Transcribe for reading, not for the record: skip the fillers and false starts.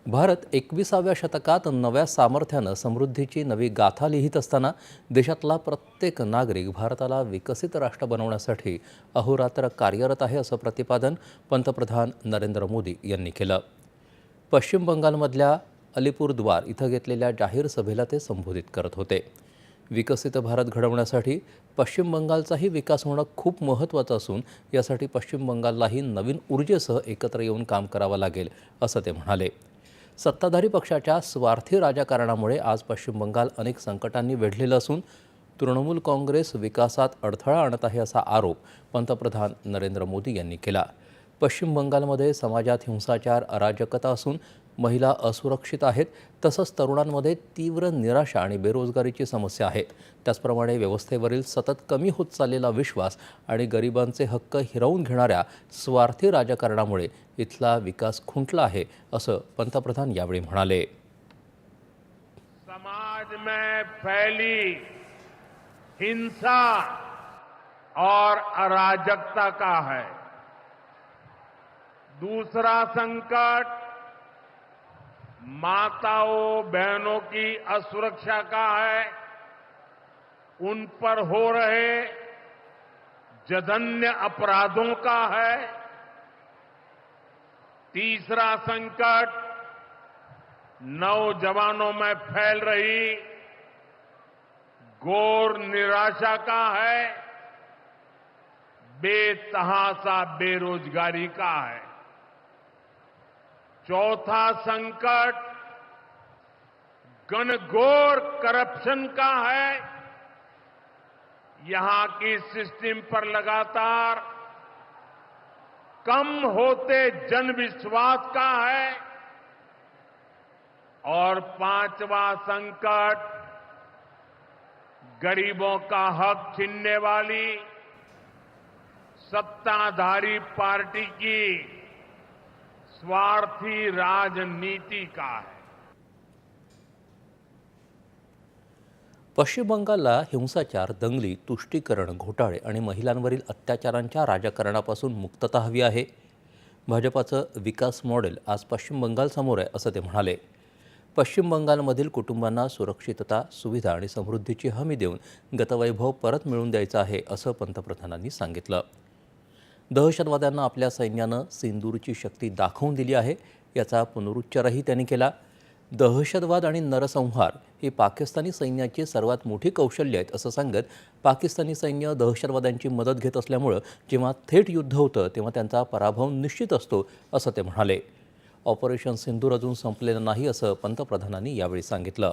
भारत 21व्या शतकात नव्या सामर्थ्यानं समृद्धीची नवी गाथा लिहित असताना देशातला प्रत्येक नागरिक भारताला विकसित राष्ट्र बनवण्यासाठी अहोरात्र कार्यरत आहे असं प्रतिपादन पंतप्रधान नरेंद्र मोदी यांनी केलं। पश्चिम बंगालमधल्या अलीपुरद्वार इथं घेतलेल्या जाहीर सभेला ते संबोधित करत होते। विकसित भारत घडवण्यासाठी पश्चिम बंगालचाही विकास होणं खूप महत्त्वाचं असून यासाठी पश्चिम बंगाललाही नवीन ऊर्जेसह एकत्र येऊन काम करावं लागेल असं ते म्हणाले। सत्ताधारी पक्षाच्या स्वार्थी राजकारणामुळे आज पश्चिम बंगाल अनेक संकटांनी वेढलेलं असून तृणमूल काँग्रेस विकासात अडथळा आणत आहे असा आरोप पंतप्रधान नरेंद्र मोदी यांनी केला। पश्चिम बंगालमध्ये समाजात हिंसाचार, अराजकता असून महिला असुरक्षित आहेत, तसंच तरुणांमध्ये तीव्र निराशा आणि बेरोजगारीची समस्या आहे। त्याचप्रमाणे व्यवस्थेवरील सतत कमी होत चाललेला विश्वास आणि गरिबांचे हक्क हिरावून घेणाऱ्या स्वार्थी राजकारणामुळे इथला विकास खुंटला आहे असं पंतप्रधान यावेळी म्हणाले। समाज में फैली हिंसा और अराजकता का है। दूसरा संकट माताओं बहनों की असुरक्षा का है। उन पर हो रहे जघन्य अपराधों का है। तीसरा संकट नौजवानों में फैल रही घोर निराशा का है। बेतहासा बेरोजगारी का है। चौथा संकट घनघोर करप्शन का है। यहां की सिस्टम पर लगातार कम होते जनविश्वास का है। और पांचवा संकट गरीबों का हक छीनने वाली सत्ताधारी पार्टी की स्वार्थी राजनीति का है। पश्चिम बंगालला हिंसाचार, दंगली, तुष्टीकरण, घोटाळे आणि महिलांवरील अत्याचारांच्या राजकारणापासून मुक्तता हवी आहे। भाजपाचं विकास मॉडेल आज पश्चिम बंगालसमोर आहे असं ते म्हणाले। पश्चिम बंगालमधील कुटुंबांना सुरक्षितता, सुविधा आणि समृद्धीची हमी देऊन गतवैभव परत मिळवून द्यायचं आहे असं पंतप्रधानांनी सांगितलं। दहशतवाद्यांना आपल्या सैन्यानं सिंदूरची शक्ती दाखवून दिली आहे याचा पुनरुच्चारही त्यांनी केला। दहशतवाद आणि नरसंहार ही पाकिस्तानी सैन्याची सर्वात मोठी कौशल्य आहेत असं सांगत पाकिस्तानी सैन्य दहशतवाद्यांची मदत घेत असल्यामुळे जेव्हा थेट युद्ध होतं तेव्हा त्यांचा पराभव निश्चित असतो असं ते म्हणाले। ऑपरेशन सिंदूर अजून संपलेलं नाही असं पंतप्रधानांनी यावेळी सांगितलं।